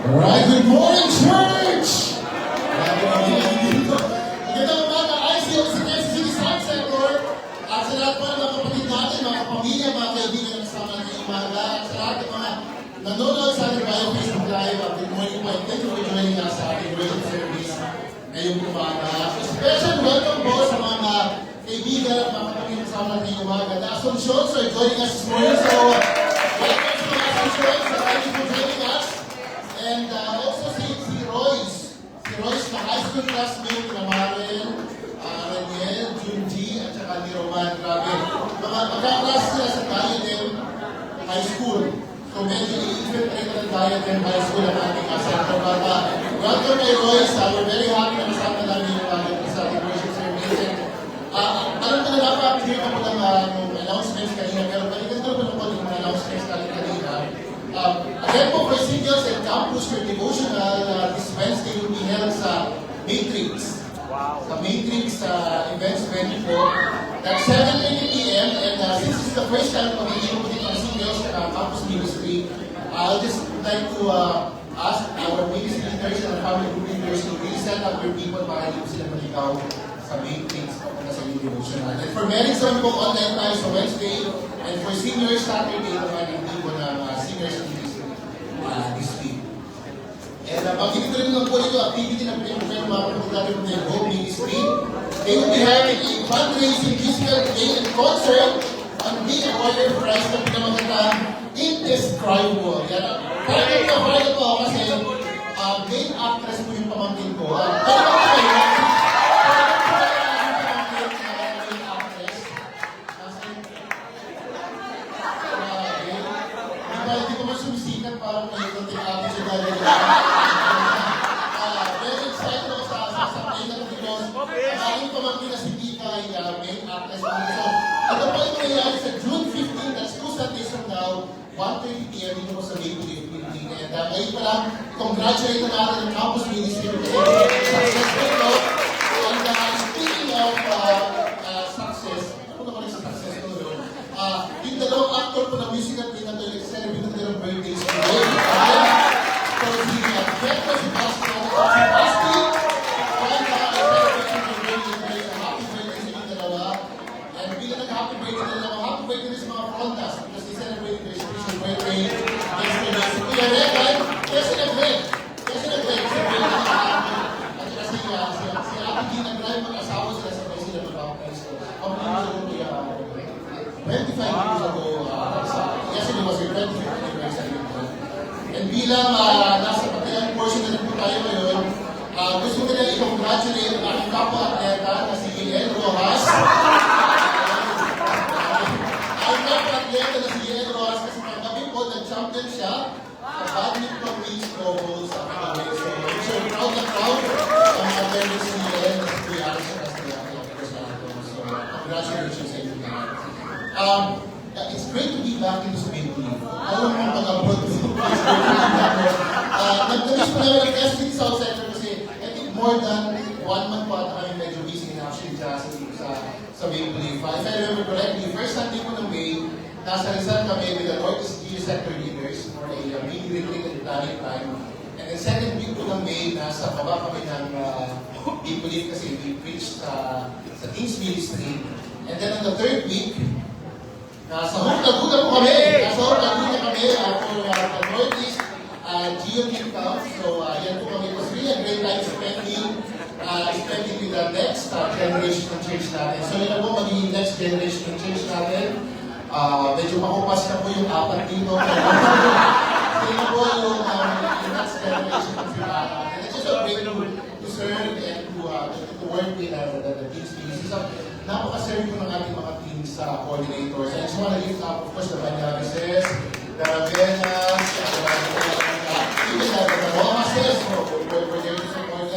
Alright, good morning, church! Magandang umaga, ICO sa City Sunset, Lord. At sa lahat po ng mga kapatid natin, mga kapamilya, mga kaibigan na kasama natin umaga, at sa lahat ng mga nanonood sa ating bio Facebook Live, good morning po, and thank you for joining us sa ating worship service ngayong umaga. Special welcome po sa mga kaibigan, mga kapamilya na kasama natin umaga. The Assumptions are joining us this morning, so welcome sa mga Assumptions, so thank you for joining us. And also si Royce. Si Royce na high school classmate na Maren, Raniel, Junji, at saka ni Roman. Grabe. Magkaklas sila sa Diadem High School. So medyo i-infiltrate ng Diadem High School ang ating Santa Barbara. Welcome kay Royce. We're very happy na masama namin yung sa ating worship service. Alam ko na napapagiging ako ng announcements kanina, pero balikan ko na po yung mga announcements natin kanina. Again po, for singles and campus for devotional, this Wednesday will be held sa Matrix. Wow. Sa Matrix events venue po. That's 7:30 p.m. And since this is the first time na magiging po dito ng singles at campus ministry, I'll just like to ask our ministry leaders and family group leaders to really set up your people para hindi po sila maligaw sa Matrix o sa yung devotional. And for marriage zone po, online tayo sa Wednesday. And for seniors, Saturday, naman yung people ng seniors this week. And pag-ibig rin lang po ito, activity ng pinag-upin ng mga kapatid natin ng their home ministry. They will be having a fundraising musical day and concert on being a warrior for us na pinamagandang Indescribable. Parang ito ako kasi main actress po yung pamangkin ko. Hindi ko man sumisikat parang may konting atin siya dahil very excited ako sa trailer because ang aking pamangkin na si Tika ay main actress po. So, ito po ito nangyayari sa June 15, that's 2 Sundays from now, 1:30 p.m. dito po sa Maple Leaf Building. And ngayon pa lang, congratulate na natin ang campus ministry kasi successful ito. And speaking of success, ano naman yung success ito doon? Yung dalawang actor po ng musical play na ito, celebrate na their birthdays today. So si Beto, si Basti, and happy birthday sa inyong dalawa. And bilang nag-happy birthday na dalawa, happy birthday na sa mga frontas because they celebrate their special birthday yesterday. Si Kuya Regan, kasi nag-break. Kasi nag-break. At kasi si Ate Gina Gray, mag-asawa sila sa kasi sila mag-baptize. How many years ago kuya? 25 years ago. Yes, it was your 25th anniversary. And bilang nasa pagkayang portion na rin po tayo ngayon, gusto ko nila i-congratulate ang aking kapwa-atleta na si Ian Rojas. Ang kapwa-atleta na si Ian Rojas kasi kagabi po, nag-champion siya sa badminton wings global sa Pagawin. So, proud na proud ang attendance ni Ian na si Kuya Alex Castellano. So, congratulations sa inyo lahat. It's great to be back in the Maple Leaf. Alam mo pag-abot ko. Nag-miss pa namin ang City South Center kasi I think more than 1 month pa ata kami medyo busy in action jazz sa Maple Leaf. If I remember correctly, first Sunday po ng May, nasa Rizal kami with the Northeast GU Sector leaders for a mini retreat and planning time. And then second week po ng May, nasa baba kami ng Maple Leaf kasi we preached sa Teens Ministry. And then on the third week, nasa Hurtaguda po kami. Nasa Hurtaguda kami for the Northeast GU Team Camp. So, yan po kami. It was really a great time spending with the next generation ng church natin. So, yun na po magiging next generation ng church natin. Medyo makupas na po yung apat dito. Yun na po yung next generation ng church natin. And it's just a great to serve and to work with the teams. So, napaka-serve po ng ating mga teams coordinators. I just want to lift up, of course, the Banyavises, the Ravenas, even the Romases, for their support.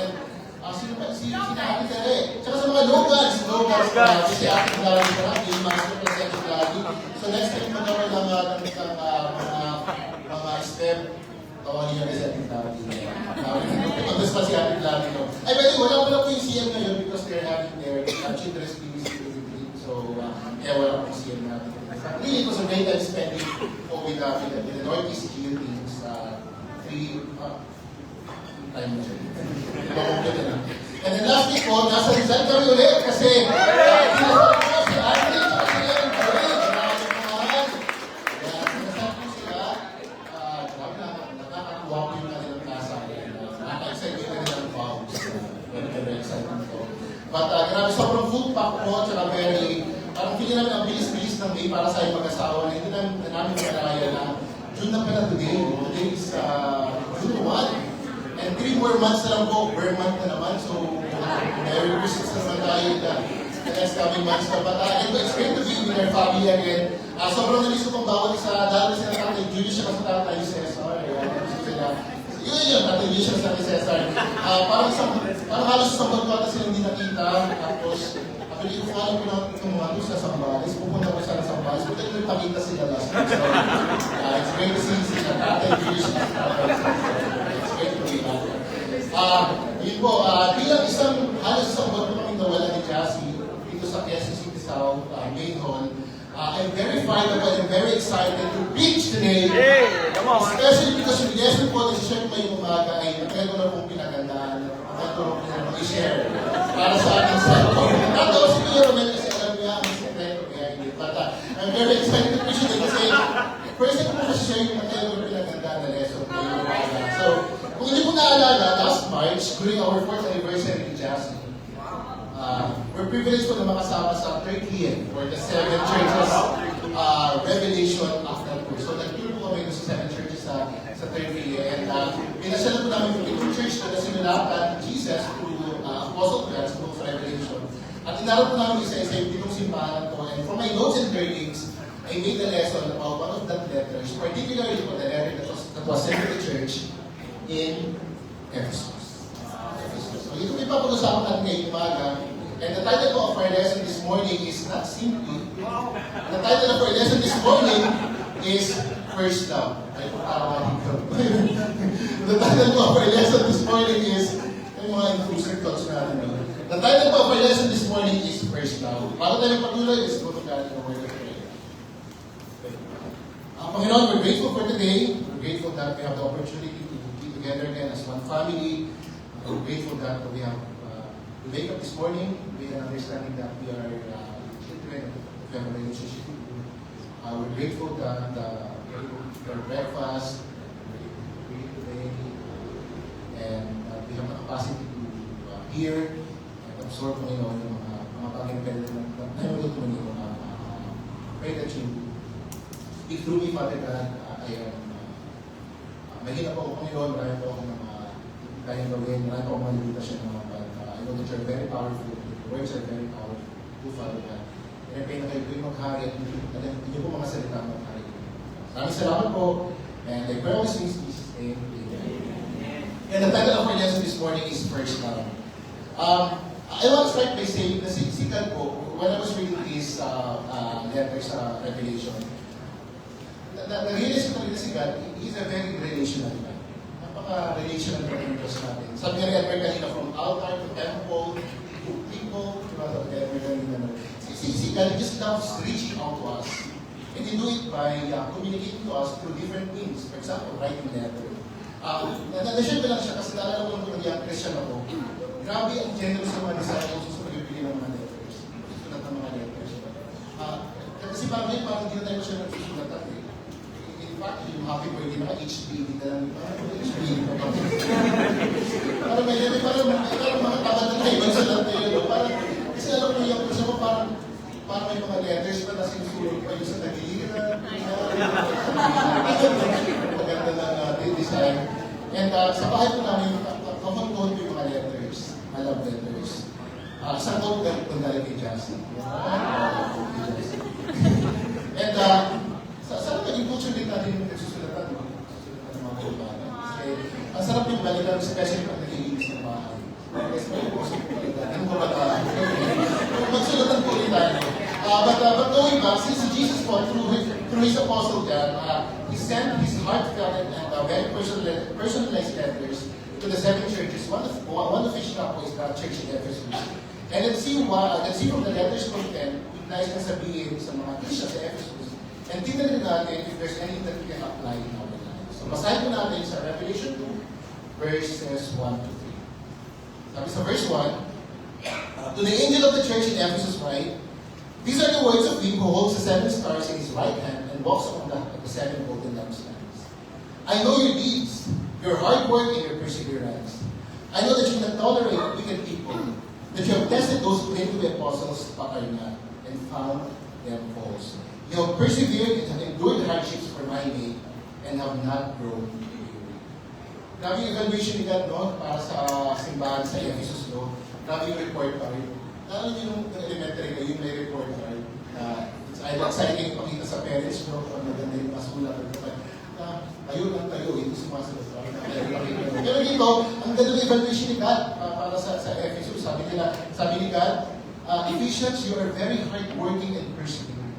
And si Ate Tere. Tsaka sa mga logans, si Ate Glady pa lang, yung master president Glady. So next time pa naman lang mga step, tawagin niya si Ate Glady. Pag-dus pa si Ate Glady. Ay, pwede, wala po yung CM ngayon because they're having their children's ministry. So, wala po CM natin. Really, it was a great time spending with the Northeast GU teams. time mo siya. And then lastly po, nasa Rizal kami ulit kasi sinasabi ko si Anthony at si Aaron Parade. Maraming pamahan. Kaya sinasabi ko sila, grabe na, nakakakuha ko yung kanilang kasa. Nakaka-excite ko rin ang vows. Very excited ko. But grabe, sobrang food pack po, tsaka very, parang feeling namin ang bilis-bilis ng day para sa mag-asawa na hindi namin makalaya na June na pala today. Today is June 1. And 3 more months na lang po, per month na naman. So, Merry Christmas naman tayo the next coming months na. But it's great to be with our family again. Sobrang namiss ko pang bawat isa, dahil sila Tatay Julius siya kasi Tatay Cesar. Yun, Tatay Julius siya sa Tatay Cesar. Parang halos isang pagkata sila hindi nakita. Tapos, actually, kung alam ko na itong mga ito sa Sambales, pupunta ko sa Sambales, kung tayo pakita sila last week. So, it's great to see sila Tatay Julius at Tatay Cesar. Yun po, bilang halos isang buwan po kami nawala ni Jassy dito sa Quezon City South Main Hall. I'm very fired up and very excited to preach today. Especially because yung lesson po na share ko ngayong umaga ay meron na pong pinagandaan at ito po i-share para sa ating cellphone. Natawa si Kuya Romel kasi alam niya ang sekreto kaya hindi. But I'm very excited to preach today kasi first time ko po share yung meron pinagandaan na lesson ngayong umaga. So, kung hindi po naalala, last March, during our 4th anniversary in Jassy, we're privileged po na makasama sa 30th for the 7 churches revelation after po. So, nag-tour po kami sa 7 churches sa 30th. And pinasyalan po namin yung itong church na nasimulatan Jesus through Apostle Christ through Revelation. At inarap po namin isa-isa yung itong simbahan to. And from my notes and learnings, I made the lesson about one of that letters, particularly for the letter that was sent to the church in Ephesus. So, ito may papag-usapan natin ngayong umaga. And the title of our lesson this morning is not simply, the title of our lesson this morning is First Love. The title of our lesson this morning is, yung mga intrusive thoughts natin. The title of our lesson this morning is First Love. Para tayo patuloy, is go to God in the word of prayer. Panginoon, we're grateful for today. We're grateful that we have the opportunity together again as one family. We're grateful that we have to wake up this morning with an understanding that we are children of a relationship. We're grateful that our breakfast, we eat today, and we have the capacity to hear and absorb yung mga bagay na pwede na nanonood mo yung pray that you speak through me, Father God. I am mahina po ako Panginoon, marami po akong mga kayang gawin, marami po akong malilita siya ng mga bata. I know that you're very powerful, the words are very powerful, Father God. And I pray na kayo po yung maghari at hindi po mga salita maghari. Maraming salamat po, and I pray always things in Jesus' name. Amen. And the title of our lesson this morning is First Love. I want to start by saying na si Kat po, when I was reading this letter sa Revelation, nag-realize ko talaga si God, he's a very relational guy. Napaka-relational na ng Diyos natin. Sabi nga rin kanina, from altar to temple, to people, si God just loves reaching out to us. And he do it by communicating to us through different means. For example, writing letter. Na-share ko lang siya kasi naalala ko nung naging Christian ako. Grabe ang generous ng mga disciples sa pagpili ng mga letters. Sulat ng mga letters. Kasi parang hindi na tayo siya nagsusulatan eh. Yung happy birthday na HP, hindi na lang HP. Parang may yun, parang mga tagal na tayo, magsalat na yun. Kasi alam mo yung gusto ko, parang may mga letters pa na sinusulog pa yung sa tagiliran. Maganda na design. And sa bahay ko namin, common code yung mga letters. I love letters. Sa code ko dahil kay Jassy. And sarap naging culture din natin yung nagsusulatan, no? Susulatan ng mga kulbana. Kasi ang sarap yung balikan, especially pag nagiginis ng bahay. Kasi may puso ko talaga. Ano ba ba? Magsulatan po rin tayo. But going back, since Jesus po, through his apostle John, he sent his heartfelt and very personalized letters to the 7 churches. One of which na po is the church in Ephesus. And let's see from the letters from them, nais na sabihin sa mga Christians sa Ephesus. And tingnan natin if there's anything that we can apply in our lives. So, basahin po natin sa Revelation 2, verses 1 to 3. Sabi sa verse 1, to the angel of the church in Ephesus write, these are the words of him who holds the 7 stars in his right hand and walks among the 7 golden lampstands. I know your deeds, your hard work and your perseverance. I know that you cannot tolerate wicked people, that you have tested those who claim to be apostles but are not, and found them false. You have persevered and have endured hardships for my name, and have not grown weary. Grabe yung evaluation ni God, no? Para sa simbahan sa Ephesus, no? Grabe yung report card. Lalo yung elementary kayo, yung may report card. It's either exciting yung pakita sa parents, no? Kung maganda yung masulat. Tayo lang tayo, hindi sumasagot. Pero dito, ang ganda ng evaluation ni God para sa Ephesus. Sabi ni God, Ephesians, you are very hardworking and persevering.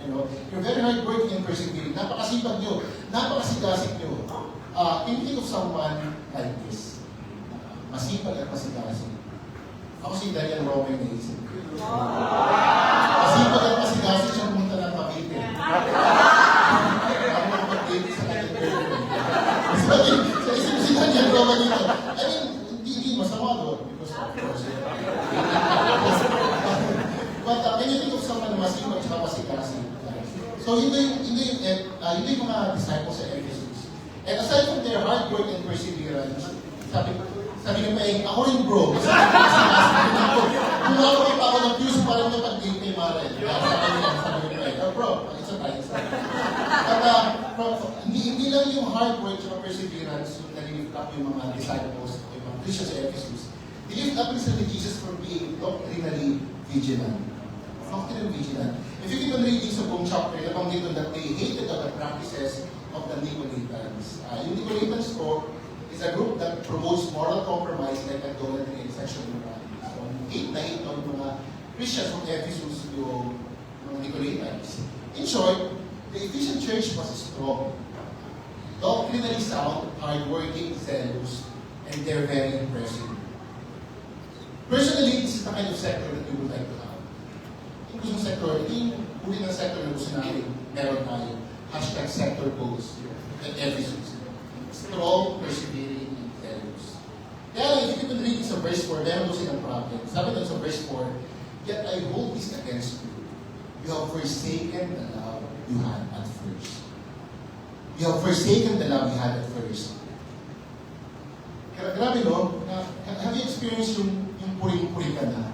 You know, you're very hardworking and persevering. Napakasipag nyo. Napakasigasig nyo. Can you think of someone like this? Masipag at masigasig. Ako si Daniel Rome yung naisip. Masipag at masigasig siyang pumunta ng Cavite. Ako mag-date sa kanyang girlfriend. Sa isip si Daniel Rome dito. I mean, hindi masama doon. Because of course, but can you think of someone na masipag at masigasig? So, yun yung mga disciples sa Ephesus. And aside from their hard work and perseverance, sabi ng Maeng, ako rin bro. Kung ako pa ako ng views para makapag-date kay Maren. Sabi ng Maeng, bro, it's a time. At hindi lang yung hard work at perseverance yung nalilift up yung mga disciples, yung mga Christians sa Ephesus. They lift up ni Jesus for being doctrinally vigilant. Doctrinally vigilant. If you keep on reading sa buong chapter, nabanggit doon that they hated the practices of the Nicolaitans. Yung Nicolaitans po is a group that promotes moral compromise like idolatry and sexual immorality. So, hate ng mga Christians from Ephesus yung mga Nicolaitans. In short, the Ephesian church was strong, doctrinally sound, hardworking, zealous, and they're very impressive. Personally, this is the kind of sector that we would like to have. Yung gusto sector, yung uli ng sector na gusto natin, meron tayo. #sector goals at Ephesus. Strong, persevering, and zealous. Kaya if you keep on reading sa verse 4, meron doon silang problem. Sabi doon sa verse 4, yet I hold this against you. You have forsaken the love you had at first. You have forsaken the love you had at first. Kaya grabe no, have you experienced yung puring-puring ka na?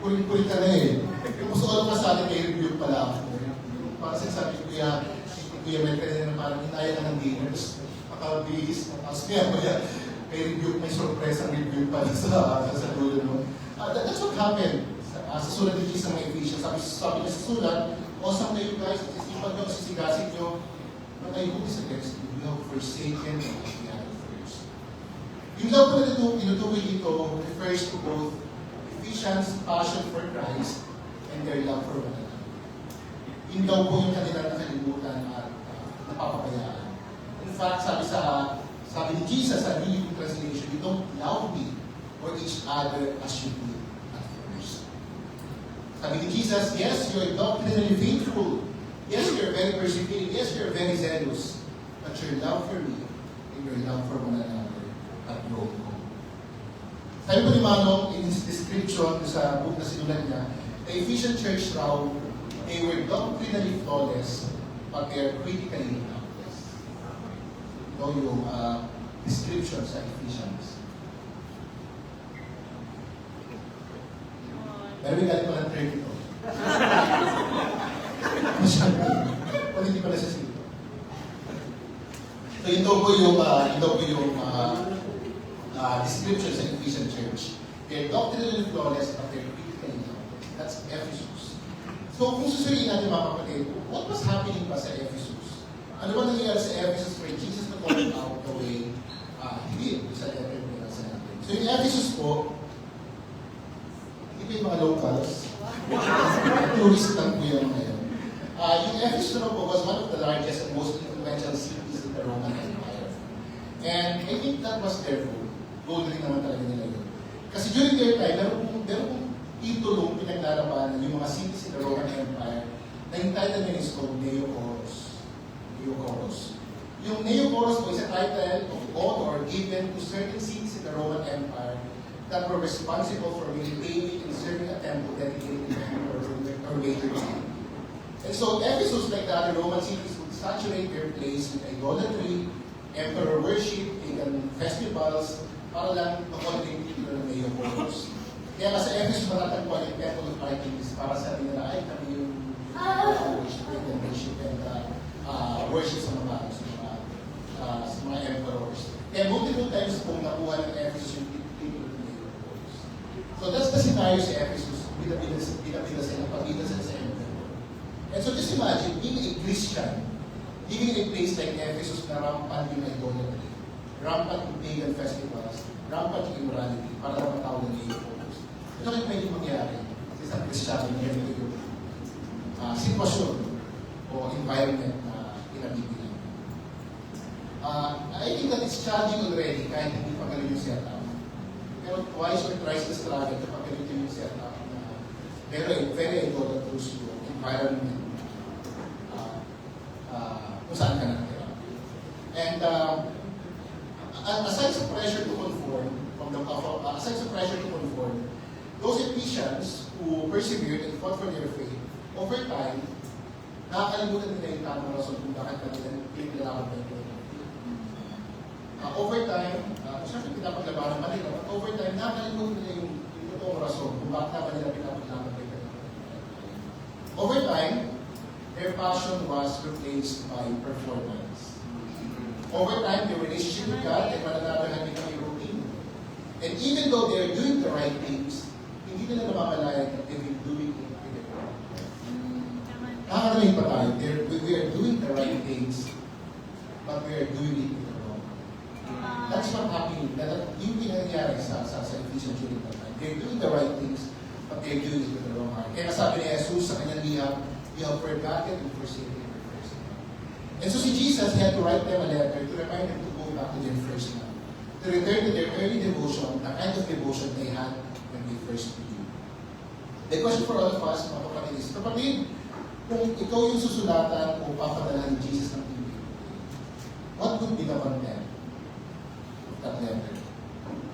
Puring-puring ka na eh. Yung gusto ko lang sa atin, may review pala ako. Para sabi ko, Kuya Mel, kanina na parang inaya na ng dinner, tapos makabihis, tapos may review, may surprise ang review pala sa dulo. No? That's what happened sa sulat ni Jesus sa mga Ephesians. Sabi niya sa sulat, awesome na you guys, isipan nyo, sisigasig nyo, but I hope this against you, you have forsaken the love you had at first. Yung love na tinutukoy dito refers to both Ephesians' passion for Christ and their love for one another. Yun daw po yung kanilang nakalimutan at napapabayaan. In fact, sabi ni Jesus sa New Living Translation, you don't love me or each other as you did at first. Sabi ni Jesus, yes, you're doctrinally faithful. Yes, you're very persevering. Yes, you're very zealous. But your love for me and your love for one another at grown cold. Sabi po ni Manong, in his description sa book na sinulat niya, the Ephesian church raw, they were doctrinally flawless, but they are critically helpless. Ito yung description sa Ephesians. Pero may galing palang term ito. Masyado. O hindi pala siya sito. So ito po yung description sa Ephesian church. They're doctrinally flawless, but they're critically helpless. That's Ephesus. So kung susuriin natin mga kapatid, what was happening pa sa Ephesus? Ano ba nangyayari sa Ephesus where Jesus na called out the way he did sa letter nila sa natin? So in Ephesus po, hindi pa yung mga locals, tourist lang po yung ngayon. Yung Ephesus na po was one of the largest and most influential cities in the Roman Empire. And I think that was their goal. Goal rin naman talaga nila yun. Kasi during their time, meron pong titulong pinaglalabanan yung mga cities in the Roman Empire na yung title nila is called Neocoros. Yung Neopolis po is a title of honor given to certain cities in the Roman Empire that were responsible for maintaining and serving a temple dedicated to the emperor or major king. And so Ephesus, like the other Roman cities, would saturate their place with idolatry, emperor worship, pagan festivals, para lang makonting titulo ng Neopolis. Kaya sa Ephesus matatagpuan yung Temple of Artemis para sa nila ay kami yung worship and worship sa mga emperors. Kaya multiple times pong nakuha ng Ephesus yung titulo ng Neopolis. So that's the scenario sa Ephesus, bida-bida sila, pabida sila sa emperor. And so just imagine, being a Christian, living in a place like Ephesus na rampant yung idolatry, rampant yung pagan festivals, rampant yung immorality, para lang matawag ng Neopolis. Ito rin pwede mangyari sa isang Kristiyano na ganito yung sitwasyon o environment na pinabibilang. I think that it's challenging already kahit hindi pa galing yung setup. Pero twice or thrice na struggle kapag ganito yung setup na very idolatrous yung environment kung saan ka nakatira. And aside sa pressure to conform, those Ephesians who persevered and fought for their faith, over time, nakakalimutan nila yung tamang rason kung bakit kanila pinilalaban ba ito. Over time, siyempre pinapaglabanan pa nila, but over time, nakakalimutan nila yung totoong rason kung bakit naman nila pinapaglaban ba ito. Over time, their passion was replaced by performance. Over time, their relationship with God ay mananarahan become a routine. And even though they are doing the right things, hindi nila namamalayan that they've been doing it with the wrong. Nakakalamin pa tayo, we are doing the right things, but we are doing it with the wrong. That's what happened. Yung pinangyari sa Ephesians during that time. They're doing the right things, but they're doing it with the wrong heart. Kaya sabi ni Jesus sa kanyang liham, you have forgotten and forsaken your first love. And so si Jesus, he had to write them a letter to remind them to go back to their first love. To return to their early devotion, the kind of devotion they had when they first knew. The question for all of us, mga kapatid, is, kapatid, kung ikaw yung susulatan o papadala ni Jesus ng Biblia, what would be the content of that letter?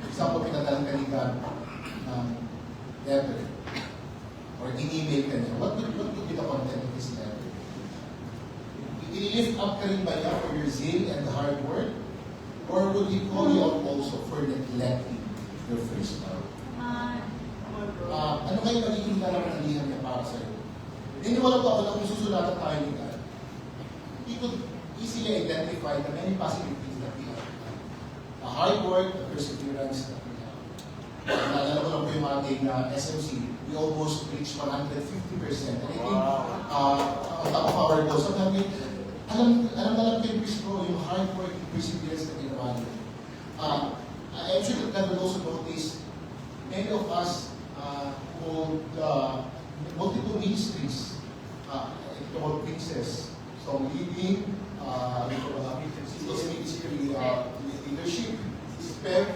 For example, pinadalan ka ni God ng letter or in-email ka niya, what would be the content of this letter? I-lift up ka rin ba niya for your zeal and the hard work? Or would he call you out also for neglecting your first love? Ano kayo magiging larawan ng liham niya para sa'yo? Niniwala ko ako na kung susulatan tayo ni God, he could easily identify the many positive things that we have. The hard work, the perseverance that we have. Naalala ko lang po yung ating SMC, we almost reached 150%. And I think, on top of our goals, so namin, alam kayo, bro, yung hard work, yung perseverance na ginawa niyo. I'm sure that God will also notice many of us hold multiple ministries. Ito called Princess. So, leading, ministry, leadership, SPEV,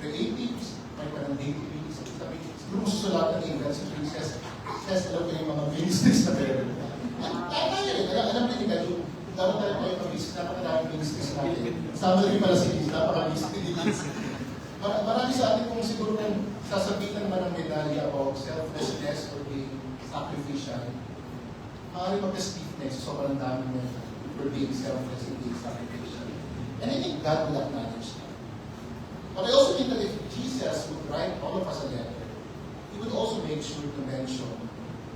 creatives, may parang database. Siguro mo susulatan ng England si Princess. Princess, alam ko yung mga ministries na meron. Alam din nila yung dapat tayo kayo pag-visit, napakadaming ministries natin. Sama rin pala si Liz, napaka-visit ni Liz. Marami sa atin kung siguro kung sasabitan naman ng medalya about selflessness or being sacrificial, maaari magka-stiffness, sobrang dami na for being selfless and being sacrificial. And I think God will acknowledge that. But I also think that if Jesus would write all of us a letter, he would also make sure to mention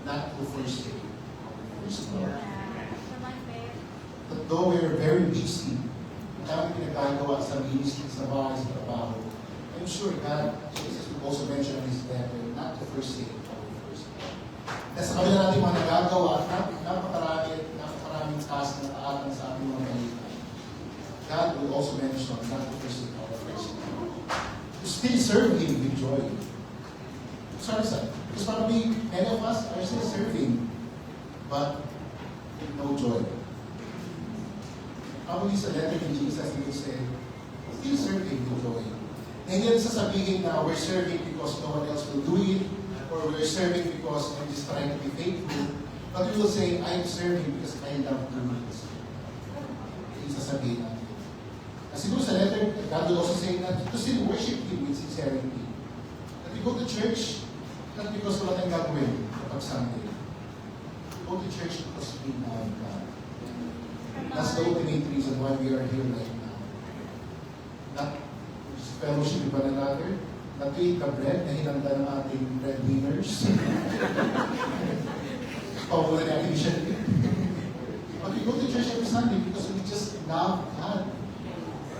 not to forsake our first love. But though we are very busy, kami pinagagawa sa ministry, sa bahay, sa trabaho, I'm sure God, Jesus would also mention in his letter, not to forsake our first love. Dahil sa kabila natin mga nagagawa, napakaraming task na taatan sa ating mga kalitan. God will also mention not to forsake our first love. To still serve Him with joy. Sorry, sir. Because probably many of us are still serving, but with no joy. Probably sa letter ni Jesus, he will say, still serving with joy. Hindi rin sasabihin na we're serving because no one else will do it, or we're serving because I'm just trying to be faithful. But we will say, I'm serving because I love doing this. sasabihin natin. Kasi siguro sa letter, God will also say that to still worship Him with sincerity. That we go to church, not because wala tayong gagawin kapag Sunday. We go to church because we love God. That's the ultimate reason why we are here right now. Not just fellowship with one another, not to eat the bread na hinanda ng ating breadwinners. Pawala ni ating mission. But we go to church every Sunday because we just love God.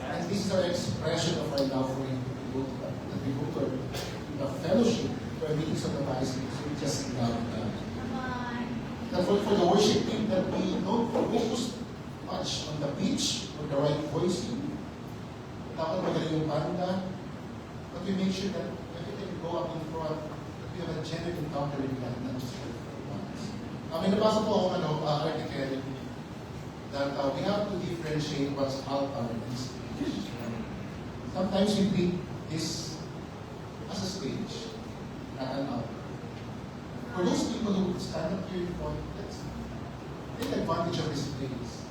And this is our expression of our love for Him. That we go to a fellowship, to our meetings of the Bible, because we just love God. And for the worship team, that we don't focus much on the pitch or the right voicing. Dapat magaling yung banda. But we make sure that every time we go up in front, that we have a genuine encounter with God, not just for once. May nabasa po akong article that we have to differentiate what's altar and stage. Sometimes we treat this as a stage, not an altar. For those people who stand up here in front, let's take advantage of this place.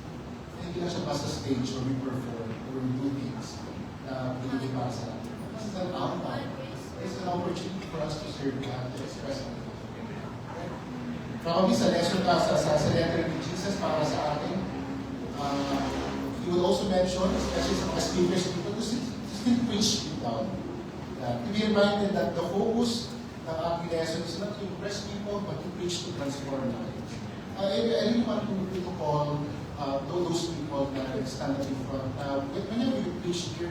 Hindi lang siya basta stage where we perform, or we do things na binigay para sa atin. This is an altar. It's an opportunity for us to serve God, to express our love. Probably sa lesson sa letter ni Jesus para sa atin, he will also mention, especially sa mga speakers, people to still preach it down. To be reminded that the focus ng ating lesson is not to impress people, but to preach to transform lives. I really want to call those people that stand up in front. Whenever you preach here,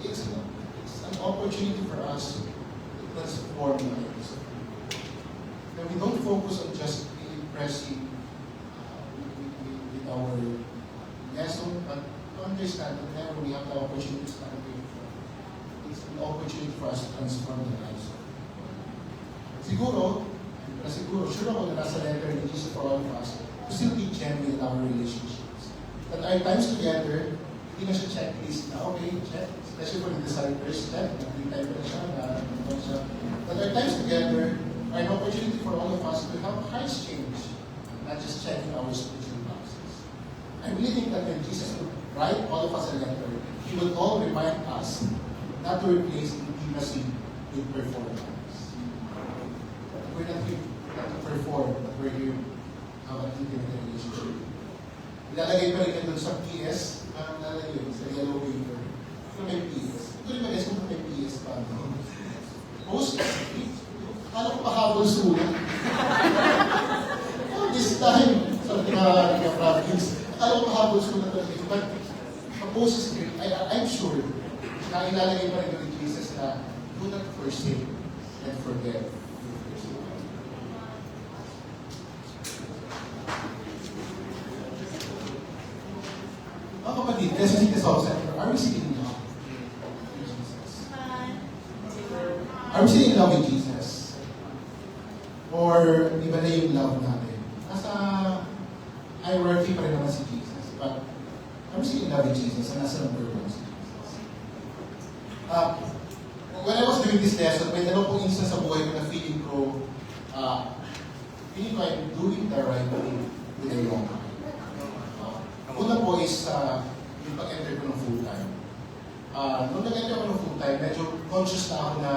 it's an opportunity for us to transform lives. That we don't focus on just impressing with our lesson, but to understand that whenever we have the opportunity to stand up in front, it's an opportunity for us to transform the lives. Siguro, sure ako na nasa letter ni Jesus for all of us, to still be genuine in our relationships. That our times together, hindi na siya checklist na, okay, check. Especially for the disciples, check. Nag-3 time na siya, na siya. That our times together are an opportunity for all of us to have hearts change, not just checking our spiritual boxes. I really think that when Jesus would write all of us a letter, He would all remind us not to replace intimacy with performance. We're not here to perform, but we're here to have an intimate relationship. Ilalagay pa rin yan doon sa PS, lalagay yun sa yellow paper. Kung may PS. Ito rin mag-guess kung may PS pa. Post, akala ko pahabol sulat. Oh, this time, sa province, akala ko pahabol sulat talaga. But, post is I'm sure, na ilalagay pa rin doon ni Jesus na do not forsake and forget. Mga kapatid, kaya sa Sitasol Center, are we seeing love with Jesus? Are we seeing love with Jesus? Or iba na yung love natin? Nasa hierarchy pa rin naman si Jesus. But are we seeing love with Jesus? And nasa number 1 si Jesus? When I was doing this lesson, may dalawa pong instance sa buhay ko na feeling ko I'm doing the right thing with a wrong mind. Una po is yung pag-enter ko ng full-time. Nung nag-enter ko ng full-time, medyo conscious na ako na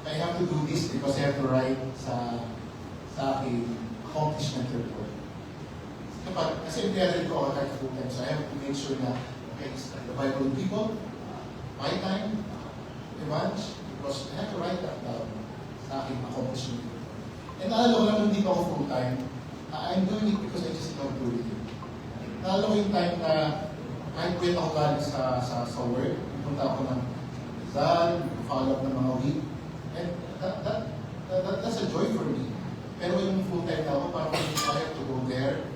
I have to do this because I have to write sa aking accomplishment report. Kasi empleyado ko ako kahit full-time, so I have to make sure na okay, the Bible with people, my time, the lunch, because I have to write that down sa aking accomplishment report. And alam ko naman hindi pa ako full-time, I'm doing it because I just love doing it. Lalo yung time na kahit quit ako galing sa work, punta ako ng Rizal, follow up ng mga week, and that's a joy for me. Pero yung full time na ako, parang I have to go there,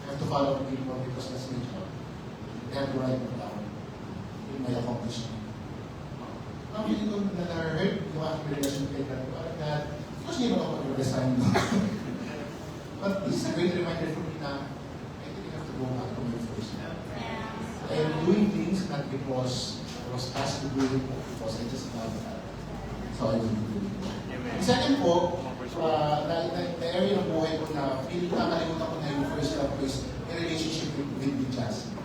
I have to follow up people because that's my job. I have to write it down in my accomplishment. Ang feeling ko na na-hurt yung aking relasyon kay God, parang na, of course hindi naman ako mag-resign. But this is a great reminder for me na go back to my first love. I am doing things not because I was asked to do it, but because I just love that. So I will do it. The second po, na area ng buhay ko na feeling nakalimutan ko na yung first love ko is a relationship with Jasmine.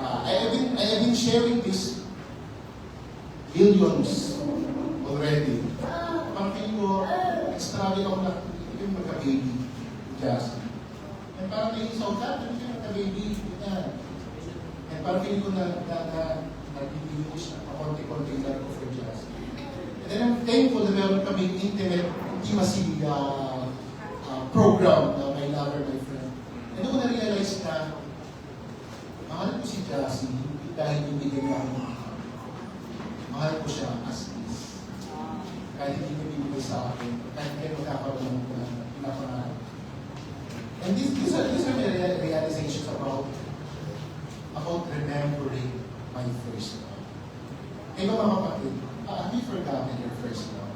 I have been sharing this billions already. Parang feeling ko, struggle ako na yung magka-baby, Jasmine. And parang naisaw ka, yung magka-baby, yan. And parang feeling ko nag-diminish na konti-konti lang ko for Jasmine. And then I'm thankful na meron kami intimacy program na my lover, my friend. And doon ko na-realize na mahal ko si Jasmine dahil hindi niya ako. Mahal ko siya as is. Kahit hindi niya bibigay sa akin, kahit hindi magkakaroon ng pinapangarap. And these are my realizations about remembering my first love. Kaya mga kapatid, have you forgotten your first love?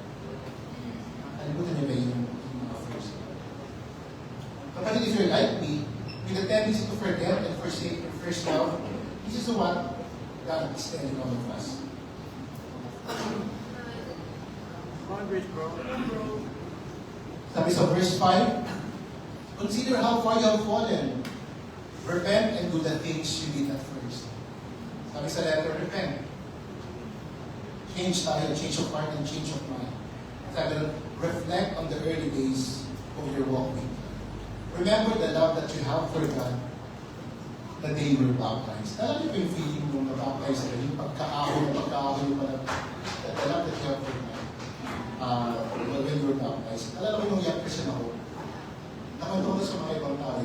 Kalimutan niyo ba yung mga first love? Kapatid, if you're like me, with a tendency to forget and forsake your first love, this is what God is telling all of us. Sabi sa verse 5, consider how far you have fallen. Repent and do the things you did at first. Sabi sa letter, repent. Change tayo, change of heart and change of mind. Sabi, reflect on the early days of your walk with God. Remember the love that you have for God the day you were baptized. Alam niyo ba yung feeling mo na baptized ka, yung pagkaahon yung the love that you have for God when you were baptized. Alam mo yung young Christian ako, nakatuwa sa mga ibang tao.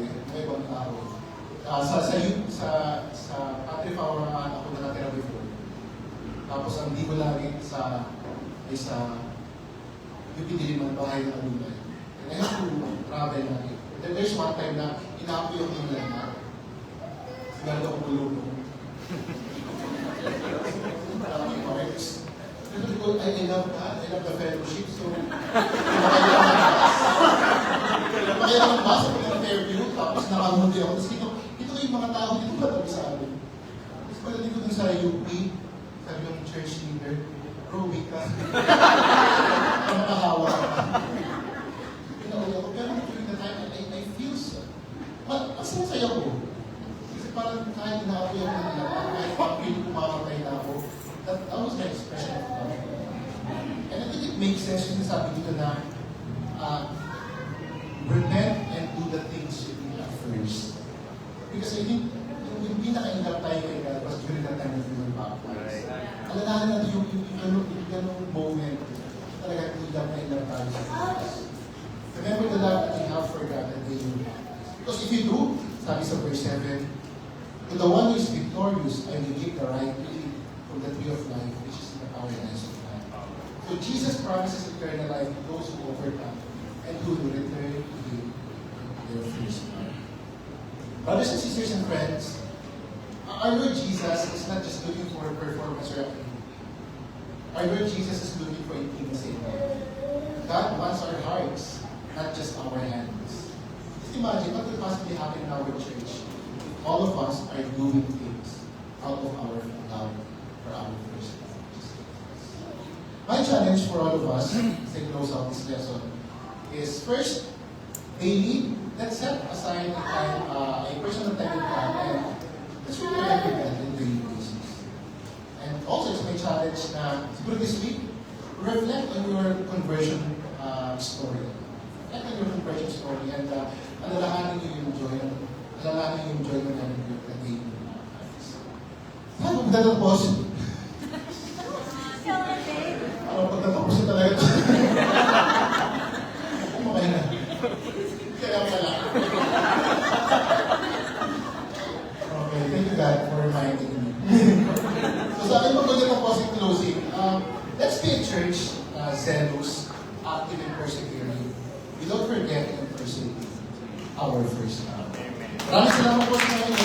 Sa Padre Paurahan ako na natira before. Tapos ang di ko lagi sa Pipidiliman, bahay ng alumni. And I have to travel lagi. Then there's one time na inaapoy ako ng landmark. Siguro ako gulong. I love that. I love the fellowship. So, kaya naman basa ko ng Fairview, tapos nakamundi ako. Tapos ito yung mga tao dito ba tabi sa amin. Tapos pala dito dun sa UP, sabi ng church leader, bro, wait ka. Makahawa ka. Pinauwi ako. Pero during the time, I feel so. Masaya saya ko. Kasi parang kahit inaapoy ako ng lahat, kahit papilit kumakapay na ako, that was my expression of love. And I think it makes sense yung sabi dito na repent and do the things you did at first. Because I think yung pinaka-inlap tayo kay God was during that time that we were baptized. Alalahan natin yung ganong moment talaga inlap tayo sa Diyos. Remember the love that you have for God that day you were baptized. Because if you do, sabi sa verse 7, to the one who is victorious, I will give the right to eat from the tree of life, which is in the paradise of God. So Jesus promises eternal life to those who overcome and who will return to Him their first love. Brothers and sisters and friends, our Lord Jesus is not just looking for performance or activity. Our Lord Jesus is looking for intimacy. God wants our hearts, not just our hands. Just imagine what could possibly happen in our church if all of us are doing things out of our love for our first love. My challenge for all of us, as I close out this lesson, is first, daily, let's set aside a personal time with God and let's really remember God on a daily basis. And also, it's my challenge na, siguro this week, reflect on your conversion story. Reflect on your conversion story and alalahanin niyo yung joy mo na yung daily lives. Saan mo magtatapos? Pagtatapos na talaga ito. Okay na. Kaya pala. Okay, thank you God for reminding me. So sa akin magtatapos in closing, let's be a church zealous, active and persevering. Without forgetting and forsaking our first love. Maraming salamat po sa inyo.